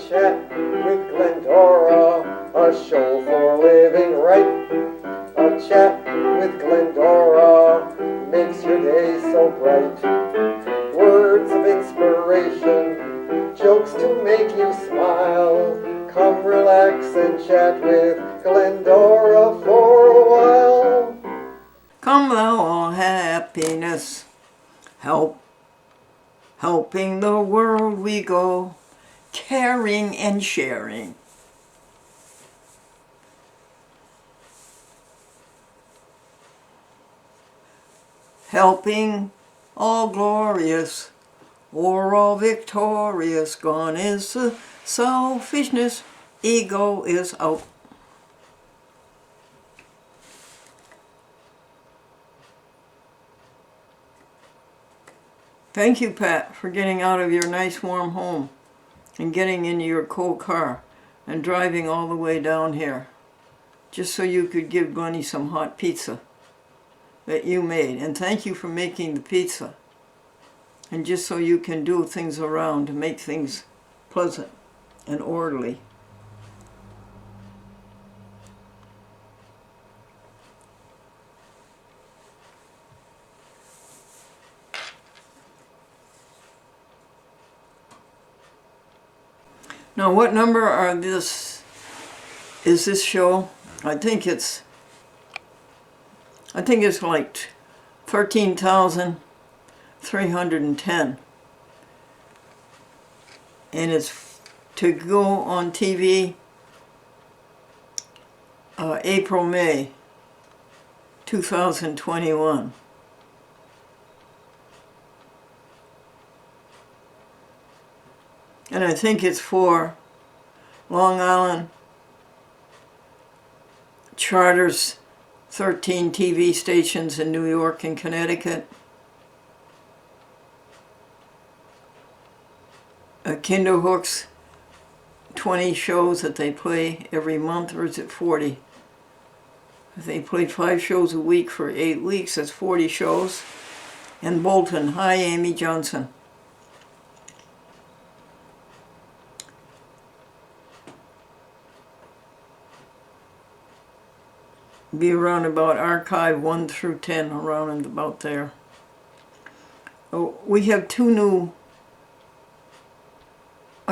Chat with Glendora, a show for living right. A chat with Glendora makes your day so bright. Words of inspiration, jokes to make you smile. Come relax and chat with Glendora for a while. Come thou all happiness, helping the world we go, caring and sharing. Helping all glorious, or all victorious, gone is the selfishness, ego is out. Thank you, Pat, for getting out of your nice warm home and getting into your cold car and driving all the way down here just so you could give Glennie some hot pizza that you made. And thank you for making the pizza. And just so you can do things around to make things pleasant and orderly. Now, what number is this show? I think it's like 13,310. And it's to go on TV April, May 2021. And I think it's for Long Island Charter's 13 TV stations in New York and Connecticut. Kinderhook's 20 shows that they play every month, or is it 40? If they play 5 shows a week for 8 weeks, that's 40 shows. And Bolton, hi Amy Johnson. Be around about archive 1 through 10, around and about there. Oh, we have 2 new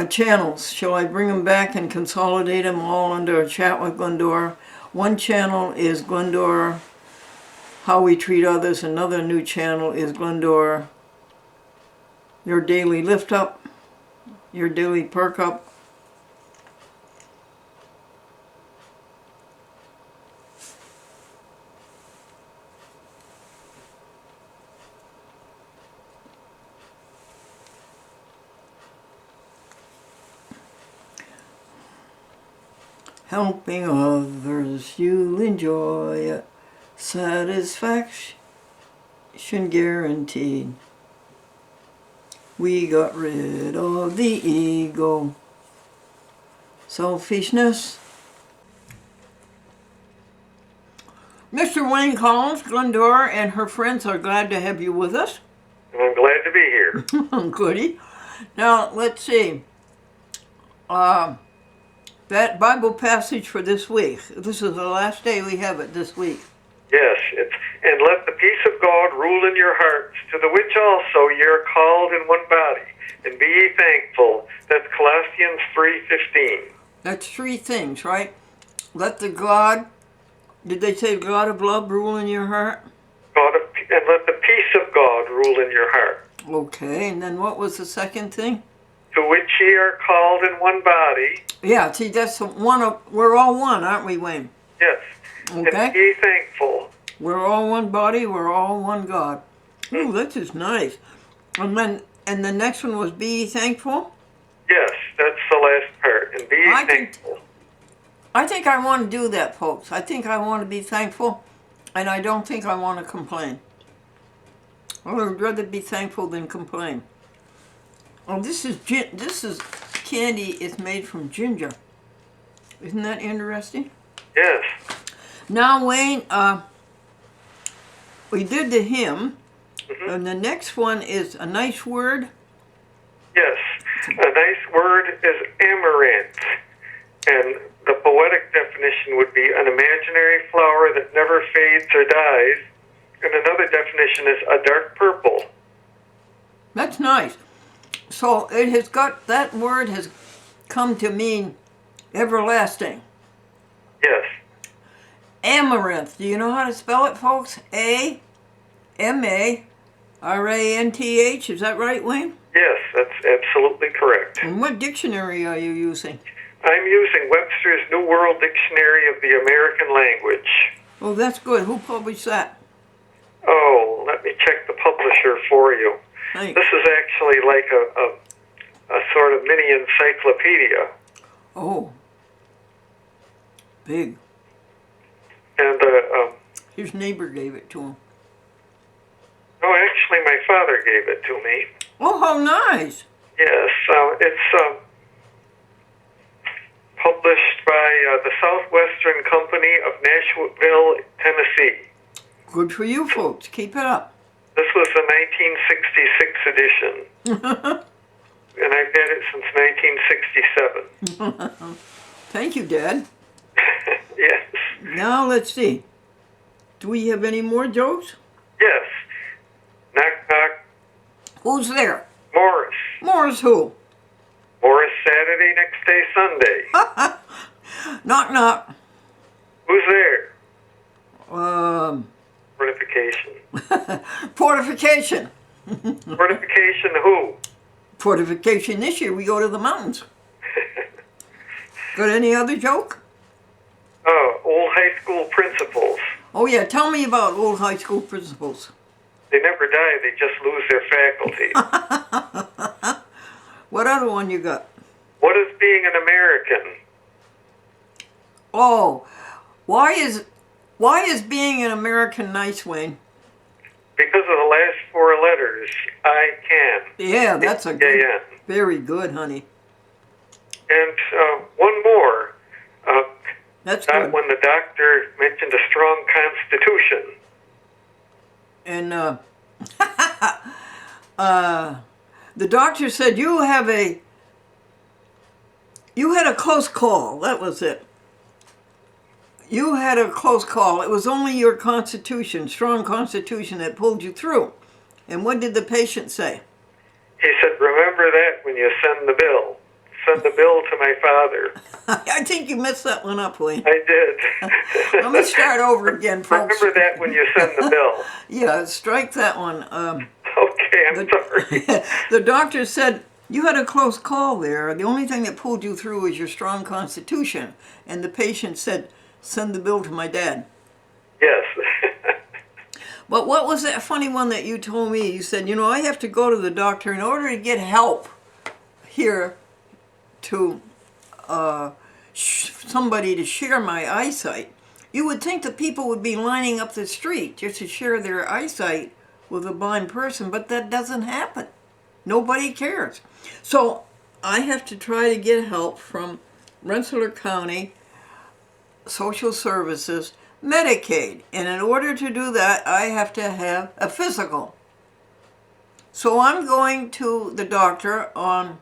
channels. Shall I bring them back and consolidate them all under a Chat with Glendora? One channel is Glendora, How We Treat Others. Another new channel is Glendora, Your Daily Lift Up, Your Daily Perk Up. Helping others, you'll enjoy it. Satisfaction guaranteed. We got rid of the ego. Selfishness. Mr. Wayne Collins, Glendora, and her friends are glad to have you with us. I'm glad to be here. Goody. Now, let's see. That Bible passage for this week. This is the last day we have it this week. Yes, and let the peace of God rule in your hearts, to the which also ye are called in one body, and be ye thankful. That's Colossians 3:15. That's 3 things, right? Let the God, did they say God of love rule in your heart? And let the peace of God rule in your heart. Okay, and then what was the second thing? To which ye are called in one body. Yeah, see, that's we're all one, aren't we, Wayne? Yes. Okay. And be ye thankful. We're all one body, we're all one God. Ooh, that is nice. And the next one was be ye thankful? Yes, that's the last part. And be ye thankful. I think I want to do that, folks. I think I want to be thankful, and I don't think I want to complain. I would rather be thankful than complain. Oh, this is candy. It's made from ginger. Isn't that interesting? Yes. Now, Wayne, we did the hymn, and the next one is a nice word. Yes. A nice word is amaranth. And the poetic definition would be an imaginary flower that never fades or dies. And another definition is a dark purple. That's nice. So it has got, that word has come to mean everlasting. Yes. Amaranth. Do you know how to spell it, folks? A-M-A-R-A-N-T-H. Is that right, Wayne? Yes, that's absolutely correct. And what dictionary are you using? I'm using Webster's New World Dictionary of the American Language. Oh, that's good. Who published that? Oh, let me check the publisher for you. Thanks. This is actually like a sort of mini encyclopedia. Oh. Big. And, His neighbor gave it to him. oh, actually my father gave it to me. Oh, how nice. Yes, it's published by the Southwestern Company of Nashville, Tennessee. Good for you folks. Keep it up. This was the 1966 edition, and I've had it since 1967. Thank you, Dad. Yes. Now let's see. Do we have any more jokes? Yes. Knock, knock. Who's there? Morris. Morris who? Morris Saturday, next day Sunday. Knock knock. Who's there? Fortification. Fortification. Fortification who? Fortification this year. We go to the mountains. Got any other joke? Old high school principals. Oh yeah, tell me about old high school principals. They never die, they just lose their faculty. What other one you got? What is being an American? Oh, why is being an American nice, Wayne? Because of the last four letters, I can. Yeah, that's a good, A-N. very good, honey. And one more. That's Not good. when the doctor mentioned a strong constitution. And the doctor said you had a close call. That was it. You had a close call. It was only your constitution, strong constitution, that pulled you through. And what did the patient say? He said, remember that when you send the bill. Send the bill to my father. I think you messed that one up, Wayne. I did. Let me start over again, folks. Remember that when you send the bill. Yeah, strike that one. Okay, I'm sorry. The doctor said, you had a close call there. The only thing that pulled you through was your strong constitution. And the patient said, send the bill to my dad. Yes. But what was that funny one that you told me? You said, I have to go to the doctor in order to get help here to somebody to share my eyesight. You would think that people would be lining up the street just to share their eyesight with a blind person, but that doesn't happen. Nobody cares. So I have to try to get help from Rensselaer County Social Services, Medicaid. And in order to do that, I have to have a physical. So I'm going to the doctor on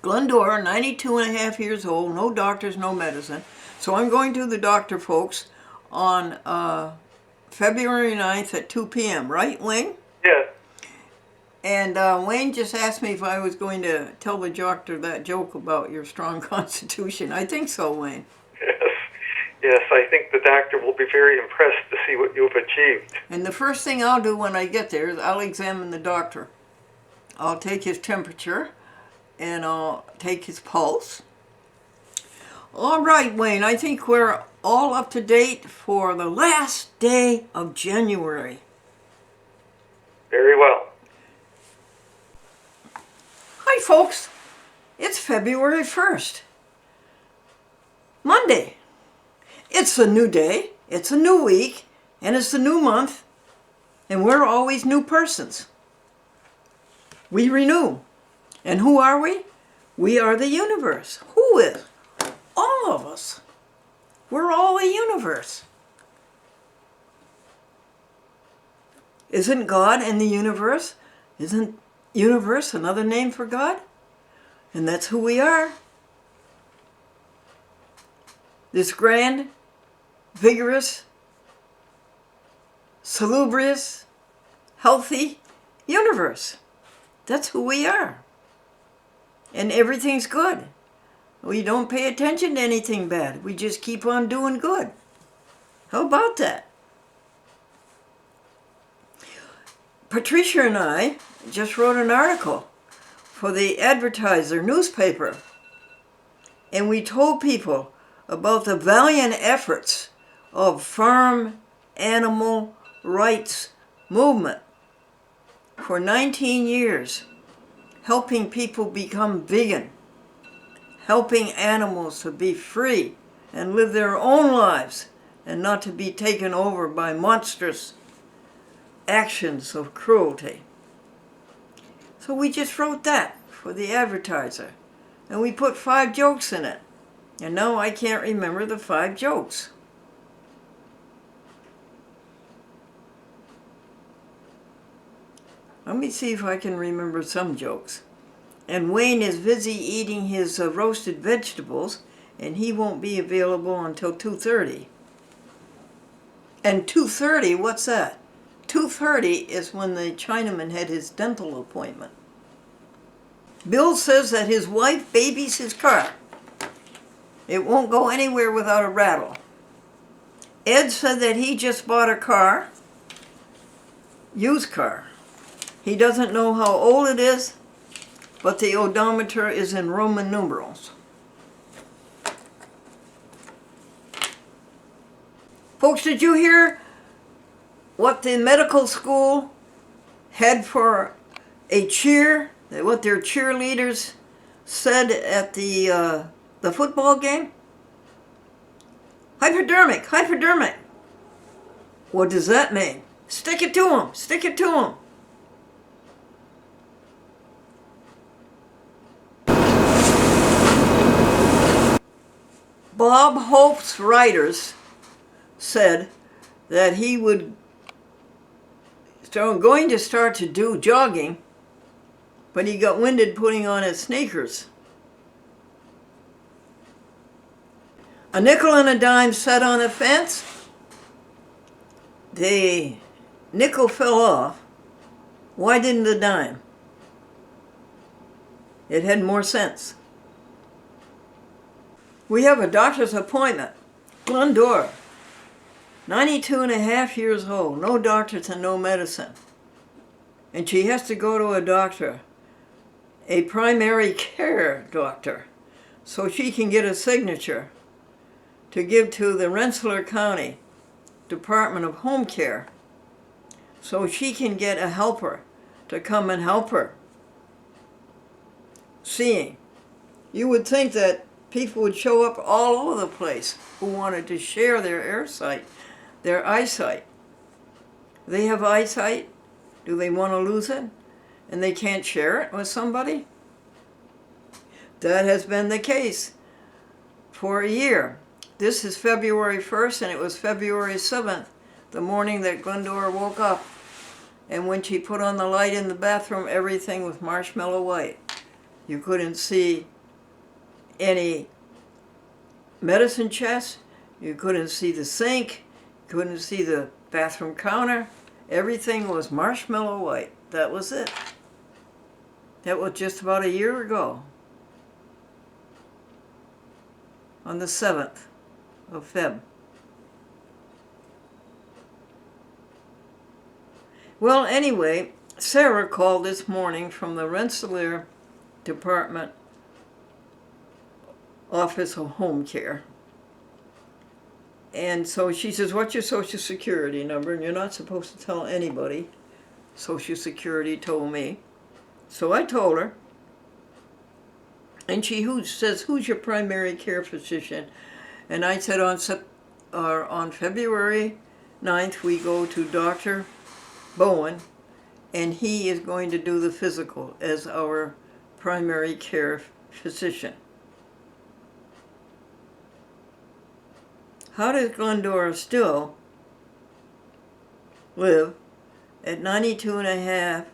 Glendora, 92 and a half years old, no doctors, no medicine. So I'm going to the doctor, folks, on February 9th at 2 p.m., right, Wayne? Yes. And Wayne just asked me if I was going to tell the doctor that joke about your strong constitution. I think so, Wayne. Yes, I think the doctor will be very impressed to see what you've achieved. And the first thing I'll do when I get there is I'll examine the doctor. I'll take his temperature, and I'll take his pulse. All right, Wayne, I think we're all up to date for the last day of January. Very well. Hi, folks. It's February 1st. Monday. It's a new day, it's a new week, and it's a new month, and we're always new persons. We renew. And who are we? We are the universe. Who is? All of us. We're all a universe. Isn't God in the universe? Isn't universe, another name for God, and that's who we are. This grand, vigorous, salubrious, healthy universe. That's who we are. And everything's good. We don't pay attention to anything bad. We just keep on doing good. How about that? Patricia and I just wrote an article for the Advertiser newspaper, and we told people about the valiant efforts of farm animal rights movement for 19 years, helping people become vegan, helping animals to be free and live their own lives and not to be taken over by monstrous actions of cruelty. So we just wrote that for the Advertiser, and we put 5 jokes in it. And now I can't remember the 5 jokes. Let me see if I can remember some jokes. And Wayne is busy eating his roasted vegetables, and he won't be available until 2:30. And 2:30, what's that? 2:30 is when the Chinaman had his dental appointment. Bill says that his wife babies his car. It won't go anywhere without a rattle. Ed said that he just bought a car, used car. He doesn't know how old it is, but the odometer is in Roman numerals. Folks, did you hear what the medical school had for a cheer, what their cheerleaders said at the football game? Hypodermic, hypodermic. What does that mean? Stick it to him, stick it to him. Bob Hope's writers said that he would going to start to do jogging, but he got winded putting on his sneakers. A nickel and a dime sat on a fence. The nickel fell off. Why didn't the dime? It had more sense. We have a doctor's appointment. Glendora, 92 and a half years old, no doctors and no medicine. And she has to go to a doctor, a primary care doctor, so she can get a signature to give to the Rensselaer County Department of Home Care, so she can get a helper to come and help her. Seeing. You would think that people would show up all over the place who wanted to share their eyesight. They have eyesight. Do they want to lose it? And they can't share it with somebody? That has been the case for a year. This is February 1st, and it was February 7th, the morning that Glendora woke up. And when she put on the light in the bathroom, everything was marshmallow white. You couldn't see any medicine chest. You couldn't see the sink. You couldn't see the bathroom counter. Everything was marshmallow white. That was it. That was just about a year ago. On the 7th of Feb. Well, anyway, Sarah called this morning from the Rensselaer Department Office of Home Care. And so she says, what's your Social Security number? And you're not supposed to tell anybody. Social Security told me. So I told her. And she says, who's your primary care physician? And I said, on February 9th, we go to Dr. Bowen, and he is going to do the physical as our primary care physician. How does Glendora still live at 92 and a half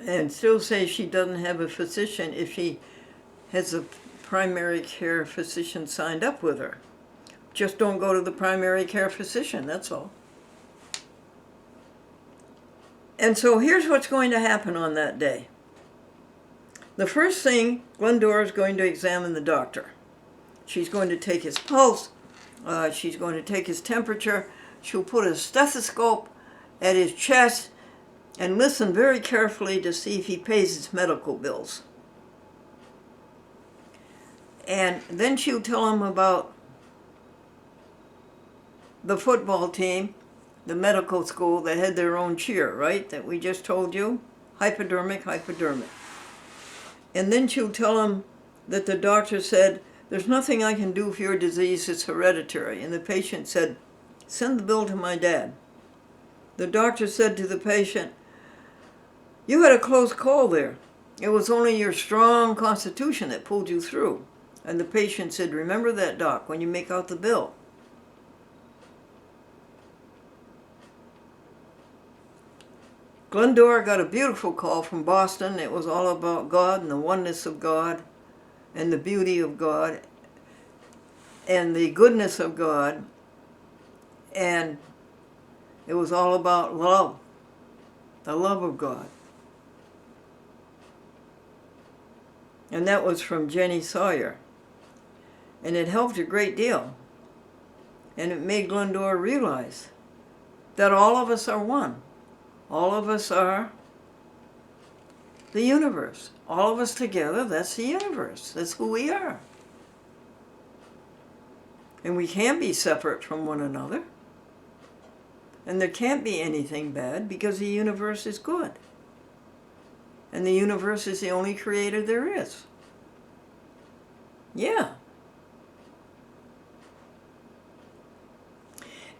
and still say she doesn't have a physician if she has a primary care physician signed up with her. Just don't go to the primary care physician, that's all. And so here's what's going to happen on that day. The first thing, Glendora is going to examine the doctor. She's going to take his pulse, she's going to take his temperature, she'll put a stethoscope at his chest and listen very carefully to see if he pays his medical bills. And then she'll tell him about the football team, the medical school that had their own cheer, right? That we just told you. Hypodermic, hypodermic. And then she'll tell him that the doctor said, there's nothing I can do for your disease, it's hereditary. And the patient said, send the bill to my dad. The doctor said to the patient, you had a close call there. It was only your strong constitution that pulled you through. And the patient said, remember that, doc, when you make out the bill. Glendora got a beautiful call from Boston. It was all about God and the oneness of God and the beauty of God and the goodness of God. And it was all about love, the love of God. And that was from Jenny Sawyer. And it helped a great deal. And it made Glendora realize that all of us are one. All of us are the universe. All of us together, that's the universe. That's who we are. And we can't be separate from one another. And there can't be anything bad because the universe is good. And the universe is the only creator there is. Yeah.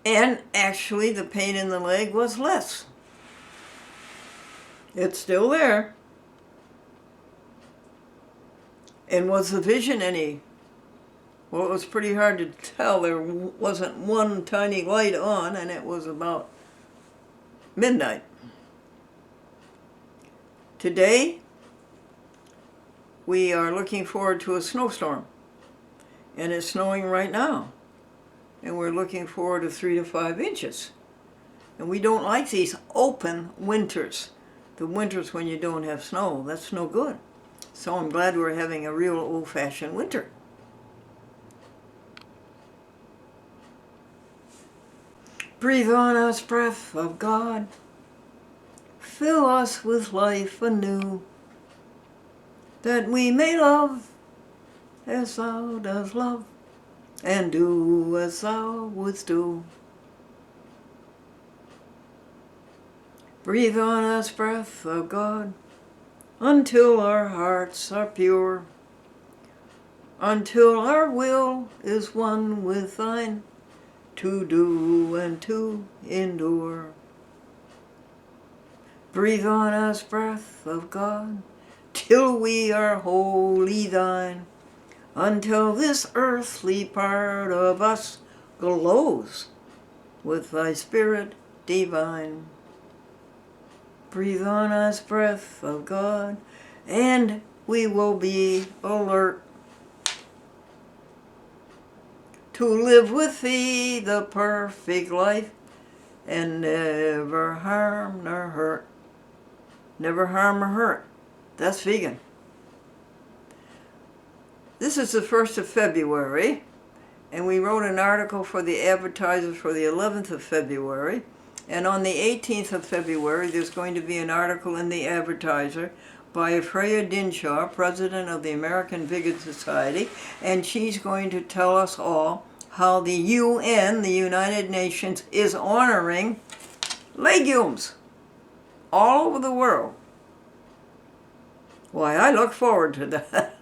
And actually the pain in the leg was less. It's still there. And was the vision any? Well, it was pretty hard to tell. There wasn't one tiny light on, and it was about midnight. Today, we are looking forward to a snowstorm. And it's snowing right now. And we're looking forward to 3 to 5 inches. And we don't like these open winters. The winters when you don't have snow, that's no good. So I'm glad we're having a real old-fashioned winter. Breathe on us, breath of God. Fill us with life anew, that we may love as thou dost love, and do as thou wouldst do. Breathe on us, breath of God, until our hearts are pure, until our will is one with thine, to do and to endure. Breathe on us, breath of God, till we are wholly thine, until this earthly part of us glows with thy spirit divine. Breathe on us, breath of God, and we will be alert to live with thee the perfect life and never harm nor hurt. Never harm or hurt. That's vegan. This is the 1st of February, and we wrote an article for the Advertiser for the 11th of February. And on the 18th of February, there's going to be an article in the Advertiser by Freya Dinshaw, president of the American Vegan Society, and she's going to tell us all how the UN, the United Nations, is honoring legumes all over the world. Why, I look forward to that.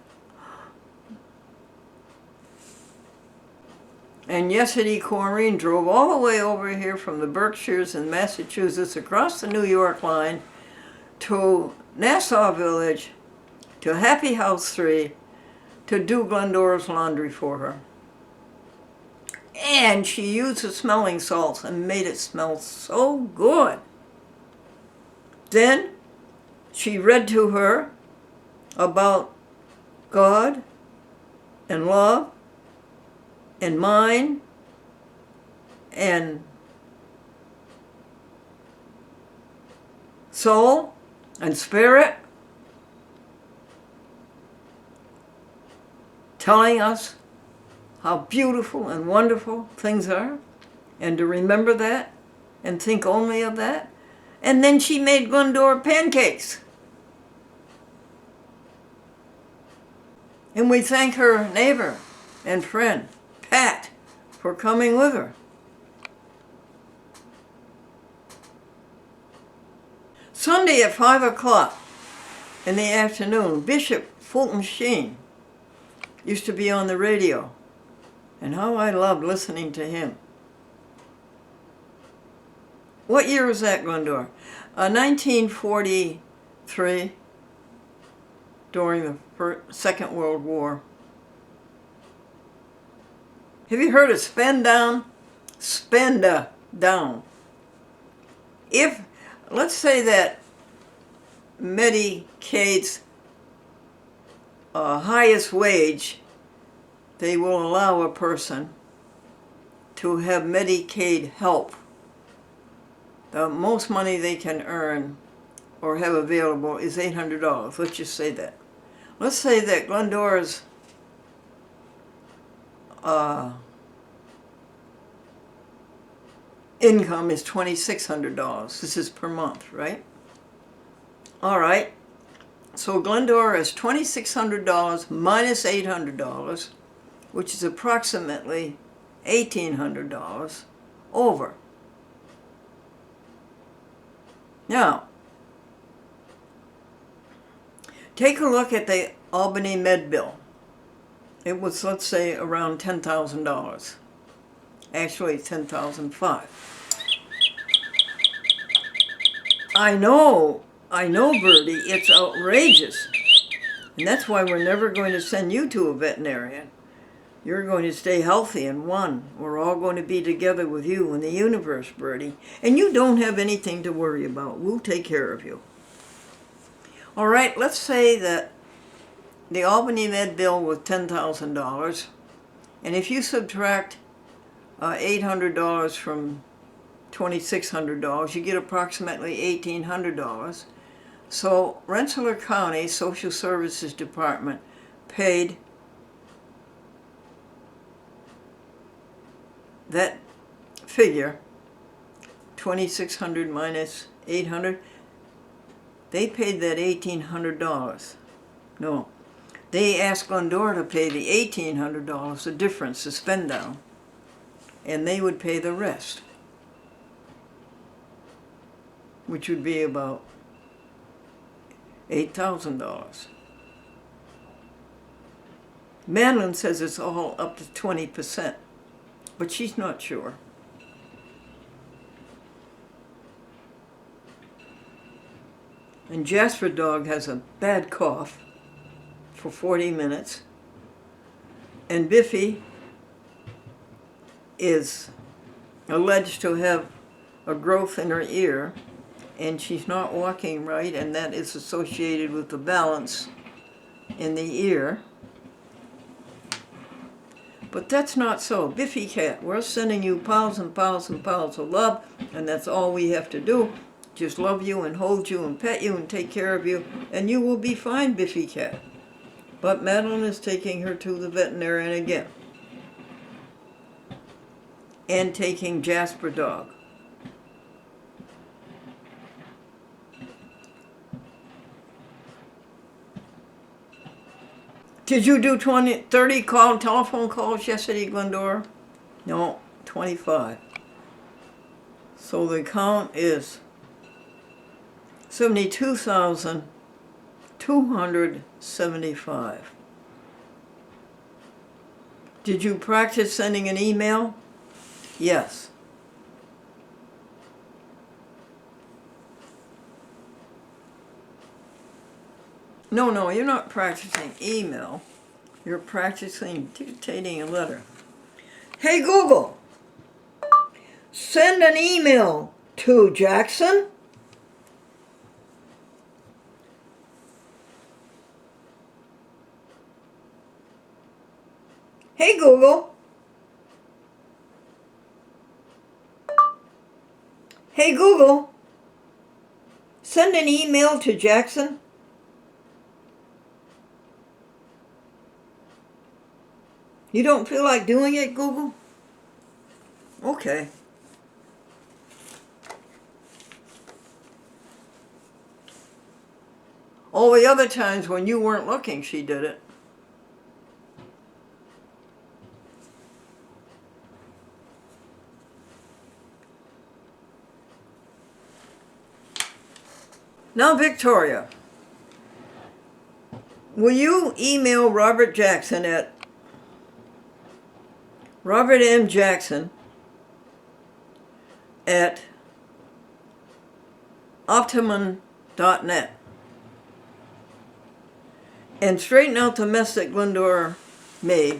And yesterday, Corrine drove all the way over here from the Berkshires in Massachusetts, across the New York line, to Nassau Village, to Happy House 3, to do Glendora's laundry for her. And she used the smelling salts and made it smell so good. Then She read to her about God and love and mind and soul and spirit, telling us how beautiful and wonderful things are, and to remember that and think only of that. And then she made Glendora pancakes. And we thank her neighbor and friend, Pat, for coming with her. Sunday at 5 o'clock in the afternoon, Bishop Fulton Sheen used to be on the radio. And how I loved listening to him. What year was that, Glendora? 1943, during the Second World War. Have you heard of spend down? Spend down. If, let's say that Medicaid's highest wage, they will allow a person to have Medicaid help. The most money they can earn or have available is $800. Let's just say that. Let's say that Glendora's income is $2,600. This is per month, right? All right. So Glendora is $2,600 minus $800, which is approximately $1,800 over. Now, take a look at the Albany Med bill. It was, let's say, around $10,000. Actually, $10,500. I know, Bertie, it's outrageous. And that's why we're never going to send you to a veterinarian. You're going to stay healthy and one. We're all going to be together with you in the universe, Bertie. And you don't have anything to worry about. We'll take care of you. All right, let's say that the Albany Med bill was $10,000. And if you subtract $800 from $2,600, you get approximately $1,800. So Rensselaer County Social Services Department paid that figure, 2,600 minus 800, they paid that $1,800. No, they asked Glendora to pay the $1,800, the difference, the spend down, and they would pay the rest, which would be about $8,000. Madeline says it's all up to 20%. But she's not sure. And Jasper Dog has a bad cough for 40 minutes. And Biffy is alleged to have a growth in her ear, and she's not walking right, and that is associated with the balance in the ear. But that's not so. Biffy Cat, we're sending you piles and piles and piles of love, and that's all we have to do. Just love you and hold you and pet you and take care of you, and you will be fine, Biffy Cat. But Madeline is taking her to the veterinarian again. And taking Jasper Dog. Did you do 30 telephone calls yesterday, Glendora? No, 25. So the count is 72,275. Did you practice sending an email? Yes. No, you're not practicing email. You're practicing dictating a letter. Hey Google, send an email to Jackson Hey Google. Hey Google. Send an email to Jackson. You don't feel like doing it, Google? Okay. All the other times when you weren't looking, she did it. Now, Victoria, will you email Robert Jackson at Robert M. Jackson at optimum.net and straighten out the mess that Glendora made.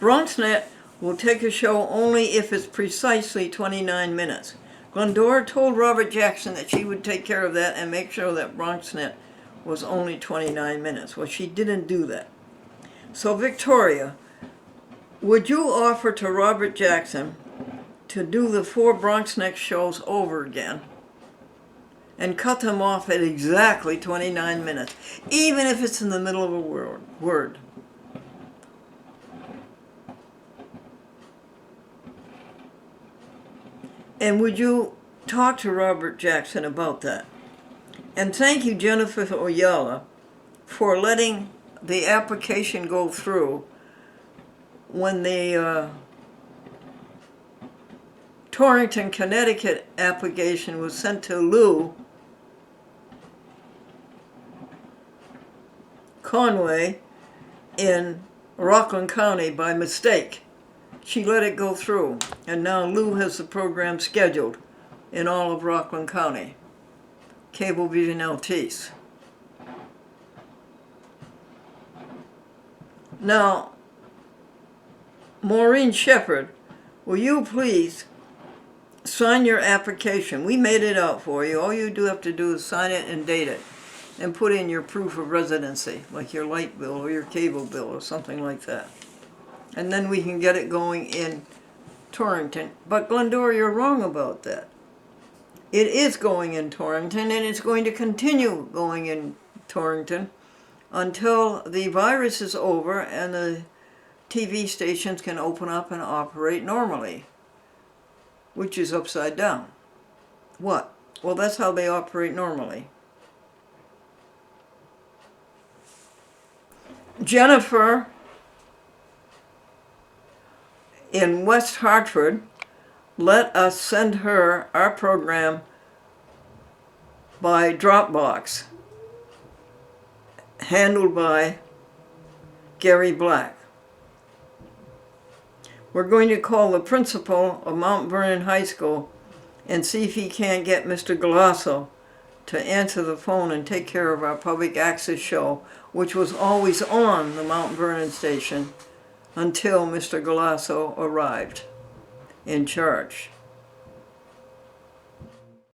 BronxNet will take a show only if it's precisely 29 minutes. Glendora told Robert Jackson that she would take care of that and make sure that BronxNet was only 29 minutes. Well, she didn't do that. So, Victoria, would you offer to Robert Jackson to do the 4 BronxNet shows over again and cut them off at exactly 29 minutes, even if it's in the middle of a word? And would you talk to Robert Jackson about that? And thank you, Jennifer Oyala, for letting the application go through when the Torrington, Connecticut application was sent to Lou Conway in Rockland County by mistake. She let it go through, and now Lou has the program scheduled in all of Rockland County, Cablevision LTs. Now, Maureen Shepard, will you please sign your application? We made it out for you. All you do have to do is sign it and date it and put in your proof of residency, like your light bill or your cable bill or something like that. And then we can get it going in Torrington. But Glendora, you're wrong about that. It is going in Torrington, and it's going to continue going in Torrington until the virus is over and the TV stations can open up and operate normally, which is upside down. What? Well, that's how they operate normally. Jennifer in West Hartford let us send her our program by Dropbox, handled by Gary Black. We're going to call the principal of Mount Vernon High School and see if he can't get Mr. Galasso to answer the phone and take care of our public access show, which was always on the Mount Vernon station until Mr. Galasso arrived in charge.